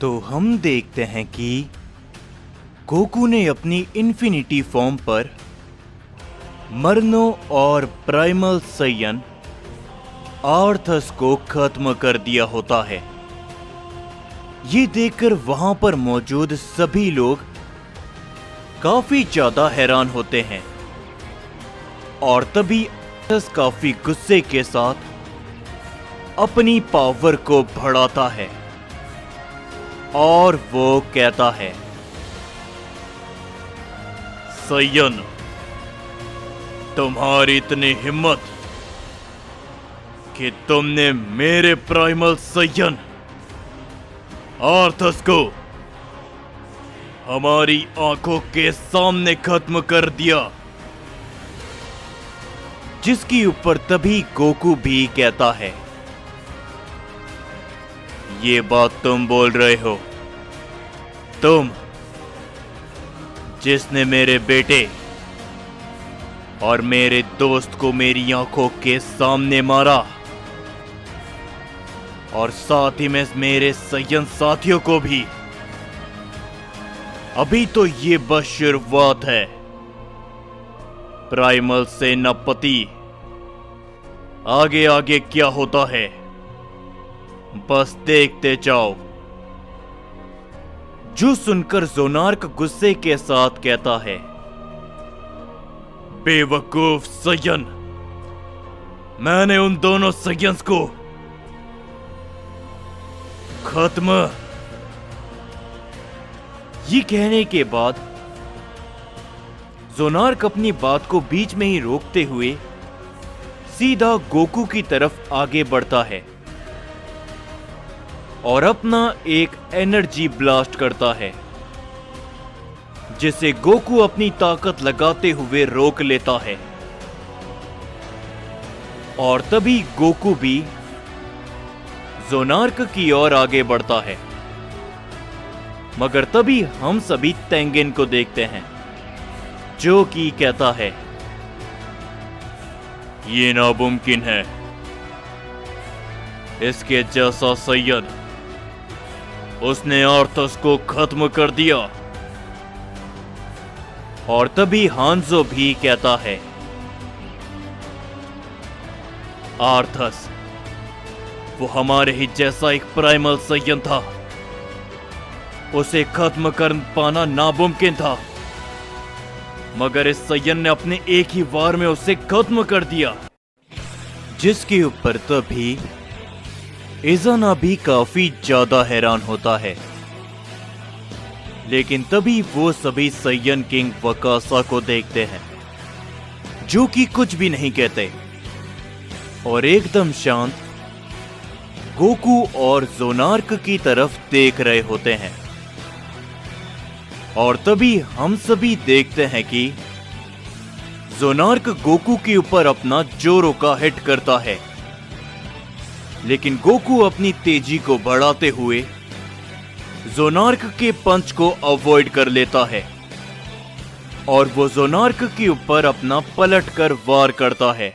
तो हम देखते हैं कि गोकू ने अपनी इन्फिनिटी फॉर्म पर मरनो और प्राइमल सैयन आर्थस को खत्म कर दिया होता है। ये देखकर वहां पर मौजूद सभी लोग काफी ज्यादा हैरान होते हैं और तभी आर्थस काफी गुस्से के साथ अपनी पावर को बढ़ाता है और वो कहता है, सैयन, तुम्हारी इतनी हिम्मत कि तुमने मेरे प्राइमल सैयन आर्थस को हमारी आंखों के सामने खत्म कर दिया। जिसके ऊपर तभी गोकू भी कहता है, ये बात तुम बोल रहे हो, तुम जिसने मेरे बेटे और मेरे दोस्त को मेरी आंखों के सामने मारा और साथ ही में मेरे सैयन साथियों को भी। अभी तो ये बस शुरुआत है। प्राइमल सेनापति, आगे आगे क्या होता है बस देखते जाओ। जो सुनकर जोनार्क गुस्से के साथ कहता है, बेवकूफ सैयन, मैंने उन दोनों सैयन्स को खत्म। ये कहने के बाद जोनार्क अपनी बात को बीच में ही रोकते हुए सीधा गोकू की तरफ आगे बढ़ता है और अपना एक एनर्जी ब्लास्ट करता है, जिसे गोकू अपनी ताकत लगाते हुए रोक लेता है। और तभी गोकू भी जोनार्क की ओर आगे बढ़ता है, मगर तभी हम सभी तेंगेन को देखते हैं, जो कि कहता है, ये नामुमकिन है। इसके जैसा सैयन उसने आर्थस को खत्म कर दिया। और तभी हांजो भी कहता है, आर्थस वो हमारे ही जैसा एक प्राइमल सैयन था, उसे खत्म कर पाना नामुमकिन था, मगर इस सैयन ने अपने एक ही वार में उसे खत्म कर दिया। जिसके ऊपर तभी इज़ाना भी काफी ज्यादा हैरान होता है, लेकिन तभी वो सभी सैयन किंग वकासा को देखते हैं, जो कि कुछ भी नहीं कहते और एकदम शांत गोकू और जोनार्क की तरफ देख रहे होते हैं। और तभी हम सभी देखते हैं कि जोनार्क गोकू के ऊपर अपना जोरो का हिट करता है, लेकिन गोकू अपनी तेजी को बढ़ाते हुए जोनार्क के पंच को अवॉइड कर लेता है और वो जोनार्क के ऊपर अपना पलटकर वार करता है,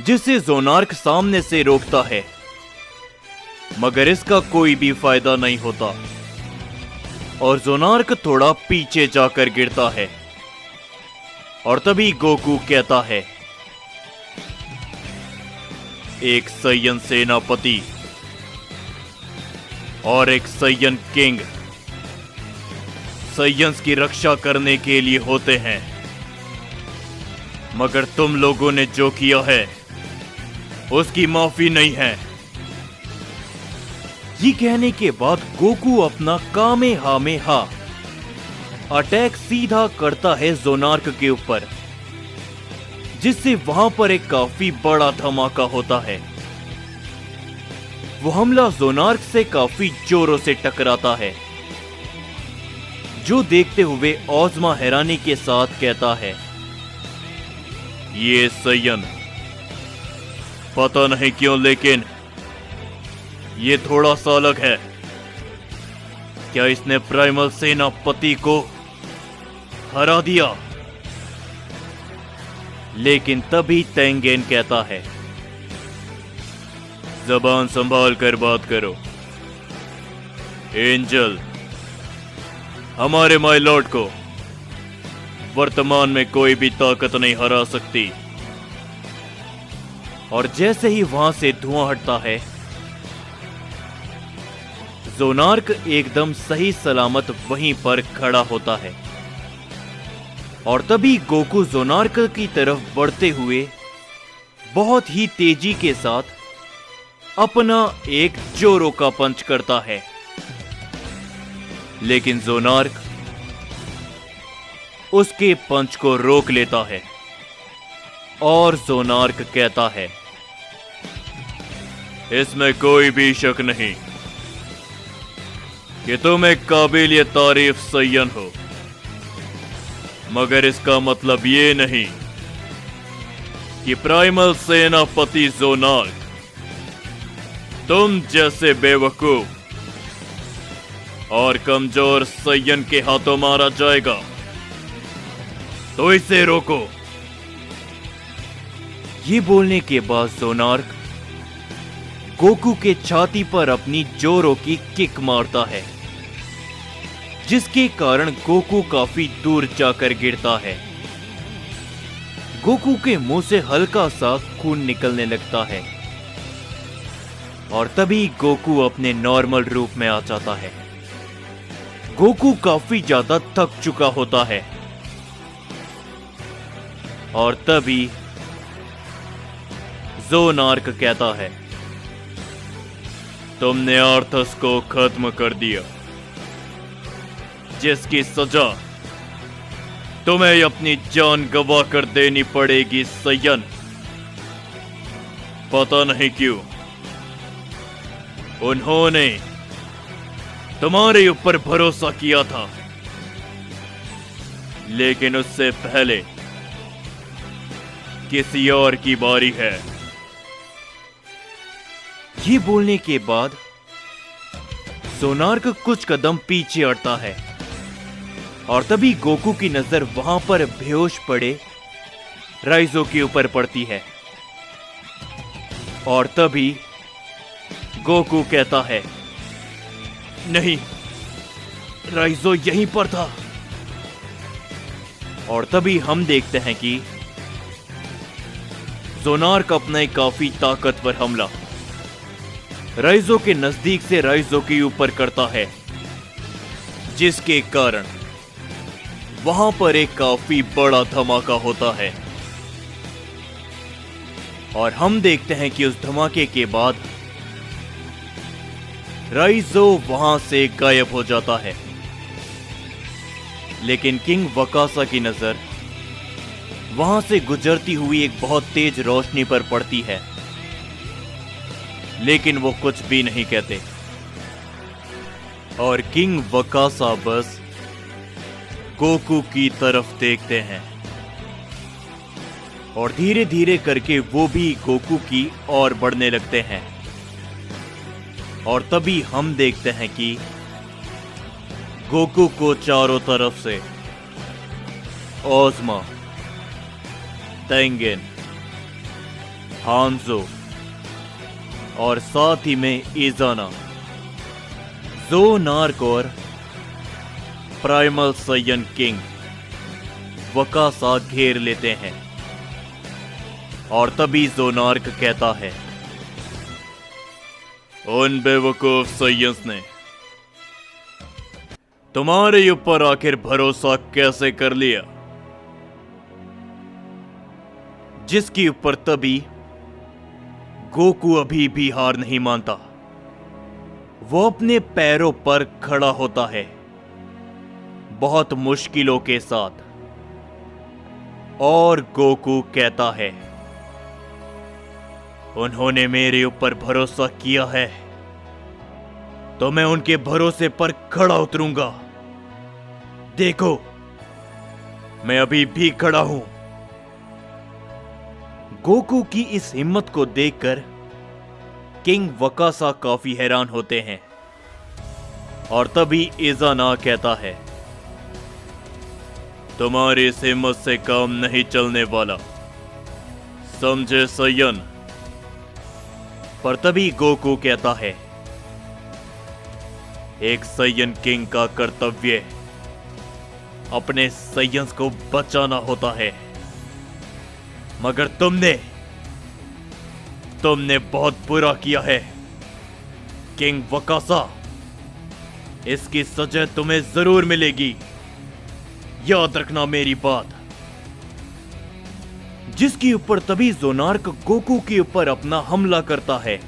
जिसे जोनार्क सामने से रोकता है, मगर इसका कोई भी फायदा नहीं होता और जोनार्क थोड़ा पीछे जाकर गिरता है। और तभी गोकू कहता है, एक सैयन सेनापति और एक सैयन किंग सैयन्स की रक्षा करने के लिए होते हैं, मगर तुम लोगों ने जो किया है उसकी माफी नहीं है। ये कहने के बाद गोकू अपना कामेहामेहा अटैक सीधा करता है जोनार्क के ऊपर, जिससे वहां पर एक काफी बड़ा धमाका होता है। वो हमला जोनार्क से काफी जोरों से टकराता है, जो देखते हुए ओज़मा हैरानी के साथ कहता है, ये सैयन पता नहीं क्यों लेकिन ये थोड़ा सा अलग है। क्या इसने प्राइमल सेनापति को हरा दिया? लेकिन तभी तेंगेन कहता है, जबान संभाल कर बात करो। एंजल, हमारे माय लॉर्ड को वर्तमान में कोई भी ताकत नहीं हरा सकती। और जैसे ही वहां से धुआं हटता है, ज़ोनार्क एकदम सही सलामत वहीं पर खड़ा होता है। और तभी गोकू ज़ोनार्क की तरफ बढ़ते हुए बहुत ही तेजी के साथ अपना एक जोरो का पंच करता है। लेकिन ज़ोनार्क उसके पंच को रोक लेता है और ज़ोनार्क कहता है, इसमें कोई भी शक नहीं कि तुम एक काबिल तारीफ सैयन हो, मगर इसका मतलब ये नहीं कि प्राइमल सेनापति ज़ोनार्क तुम जैसे बेवकूफ और कमजोर सैयन के हाथों मारा जाएगा। तो इसे रोको। ये बोलने के बाद ज़ोनार्क गोकू के छाती पर अपनी जोरो की किक मारता है, जिसके कारण गोकू काफी दूर जाकर गिरता है। गोकू के मुंह से हल्का सा खून निकलने लगता है और तभी गोकू अपने नॉर्मल रूप में आ जाता है। गोकू काफी ज्यादा थक चुका होता है और तभी ज़ोनार्क कहता है, तुमने आर्थस को खत्म कर दिया, जिसकी सजा तुम्हें अपनी जान गवा कर देनी पड़ेगी सैयन। पता नहीं क्यों उन्होंने तुम्हारे ऊपर भरोसा किया था, लेकिन उससे पहले किसी और की बारी है। ये बोलने के बाद ज़ोनार्क कुछ कदम पीछे हटता है और तभी गोकू की नजर वहां पर बेहोश पड़े राइजो के ऊपर पड़ती है। और तभी गोकू कहता है, नहीं, राइजो यहीं पर था। और तभी हम देखते हैं कि ज़ोनार्क अपना एक काफी ताकतवर हमला राइजो के नजदीक से राइजो के ऊपर करता है, जिसके कारण वहां पर एक काफी बड़ा धमाका होता है। और हम देखते हैं कि उस धमाके के बाद राइजो वहां से गायब हो जाता है, लेकिन किंग वकासा की नजर वहां से गुजरती हुई एक बहुत तेज रोशनी पर पड़ती है, लेकिन वो कुछ भी नहीं कहते। और किंग वकासा बस गोकू की तरफ देखते हैं और धीरे धीरे करके वो भी गोकू की ओर बढ़ने लगते हैं। और तभी हम देखते हैं कि गोकू को चारों तरफ से ओज़मा, तेंगेन, हांजो और साथ ही में इज़ाना, ज़ोनार्क और प्राइमल सैयन किंग वकासा घेर लेते हैं। और तभी ज़ोनार्क कहता है, उन बेवकूफ सैयन्स ने तुम्हारे ऊपर आखिर भरोसा कैसे कर लिया? जिसके ऊपर तभी गोकू अभी भी हार नहीं मानता। वो अपने पैरों पर खड़ा होता है बहुत मुश्किलों के साथ और गोकू कहता है, उन्होंने मेरे ऊपर भरोसा किया है तो मैं उनके भरोसे पर खड़ा उतरूंगा। देखो, मैं अभी भी खड़ा हूं। गोकू की इस हिम्मत को देखकर किंग वकासा काफी हैरान होते हैं। और तभी इज़ाना कहता है, तुम्हारी इस हिम्मत से काम नहीं चलने वाला, समझे सैयन? पर तभी गोकू कहता है, एक साइयन किंग का कर्तव्य अपने साइयंस को बचाना होता है, मगर तुमने बहुत बुरा किया है किंग वकासा। इसकी सजा तुम्हें जरूर मिलेगी, याद रखना मेरी बात। जिसके ऊपर तभी ज़ोनार्क गोकू के ऊपर अपना हमला करता है,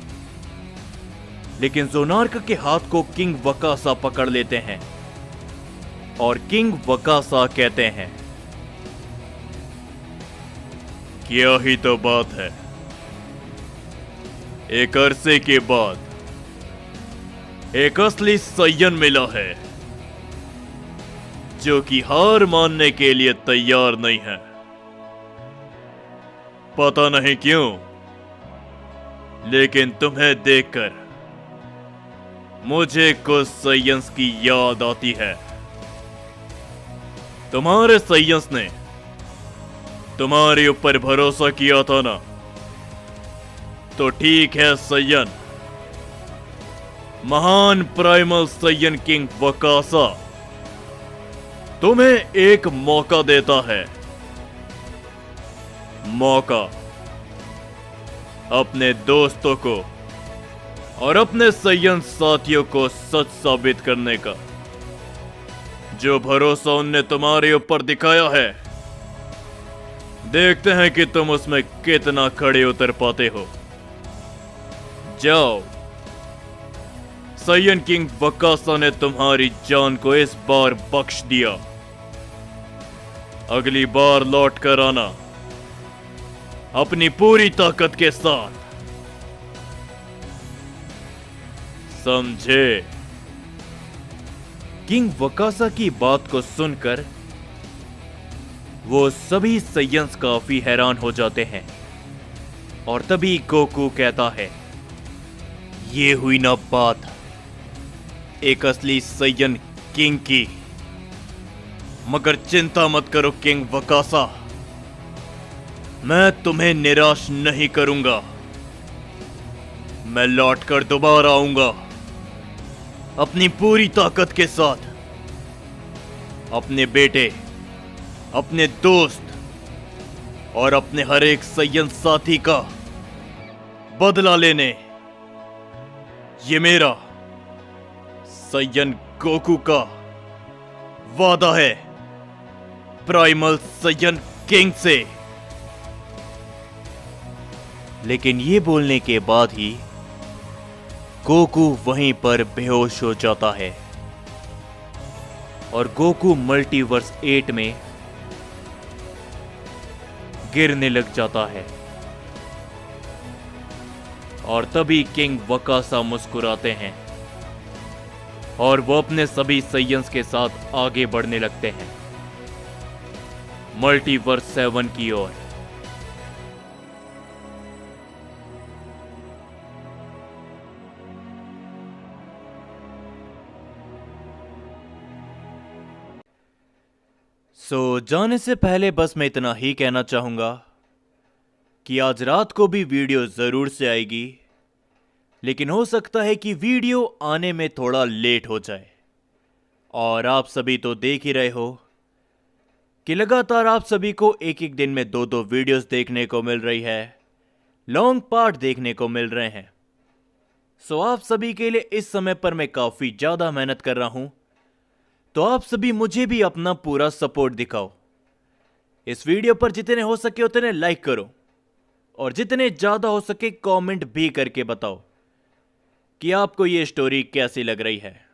लेकिन ज़ोनार्क के हाथ को किंग वकासा पकड़ लेते हैं और किंग वकासा कहते हैं, क्या ही तो बात है, एक अरसे के बाद एक असली साइयन मिला है जो कि हार मानने के लिए तैयार नहीं है। पता नहीं क्यों, लेकिन तुम्हें देखकर मुझे कुछ साइयंस की याद आती है। तुम्हारे साइयंस ने तुम्हारे ऊपर भरोसा किया था ना, तो ठीक है साइयन, महान प्राइमल साइयन किंग वकासा तुम्हें एक मौका देता है। मौका अपने दोस्तों को और अपने साइयन साथियों को सच साबित करने का। जो भरोसा उनने तुम्हारे ऊपर दिखाया है, देखते हैं कि तुम उसमें कितना खड़े उतर पाते हो। जाओ, साइयन किंग वकासा ने तुम्हारी जान को इस बार बख्श दिया, अगली बार लौट कर आना अपनी पूरी ताकत के साथ, समझे? किंग वकासा की बात को सुनकर वो सभी साइयंस काफी हैरान हो जाते हैं और तभी गोकू कहता है, ये हुई ना बात एक असली साइयन किंग की। मगर चिंता मत करो किंग वकासा, मैं तुम्हें निराश नहीं करूंगा। मैं लौटकर दोबारा आऊंगा अपनी पूरी ताकत के साथ, अपने बेटे, अपने दोस्त और अपने हर एक साइयन साथी का बदला लेने। ये मेरा साइयन गोकू का वादा है प्राइमल साइयन किंग से। लेकिन ये बोलने के बाद ही गोकू वहीं पर बेहोश हो जाता है और गोकू मल्टीवर्स 8 में गिरने लग जाता है। और तभी किंग वकासा मुस्कुराते हैं और वो अपने सभी साइयंस के साथ आगे बढ़ने लगते हैं मल्टीवर्स 7 की ओर। जाने से पहले बस मैं इतना ही कहना चाहूंगा कि आज रात को भी वीडियो जरूर से आएगी, लेकिन हो सकता है कि वीडियो आने में थोड़ा लेट हो जाए। और आप सभी तो देख ही रहे हो कि लगातार आप सभी को एक एक दिन में 2-2 वीडियोस देखने को मिल रही है, लॉन्ग पार्ट देखने को मिल रहे हैं। आप सभी के लिए इस समय पर मैं काफी ज्यादा मेहनत कर रहा हूं, तो आप सभी मुझे भी अपना पूरा सपोर्ट दिखाओ। इस वीडियो पर जितने हो सके उतने लाइक करो और जितने ज्यादा हो सके कमेंट भी करके बताओ कि आपको ये स्टोरी कैसी लग रही है।